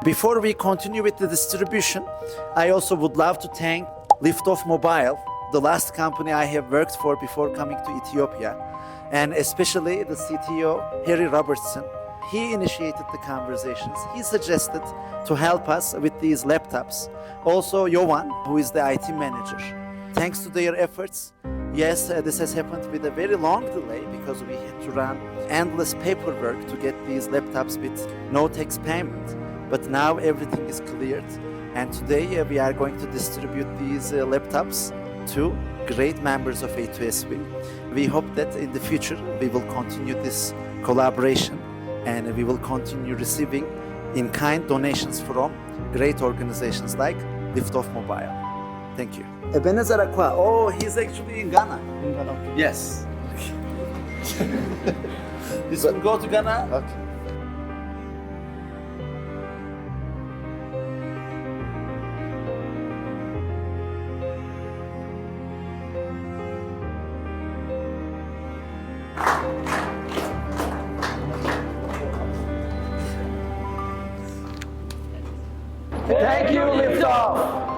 Before we continue with the distribution, I also would love to thank Liftoff Mobile, the last company I have worked for before coming to Ethiopia, and especially the CTO, Harry Robertson. He initiated the conversations. He suggested to help us with these laptops. Also, Jovan, who is the IT manager. Thanks to their efforts, yes, this has happened with a very long delay because we had to run endless paperwork to get these laptops with no tax payment. But now everything is cleared, and today we are going to distribute these laptops to great members of A2SV. We hope that in the future we will continue this collaboration and we will continue receiving in-kind donations from great organizations like Liftoff Mobile. Thank you. Ebenezer Akwa. Oh, he's actually in Ghana. In Ghana, okay. Yes. This will go to Ghana. Okay. Thank you, Liftoff.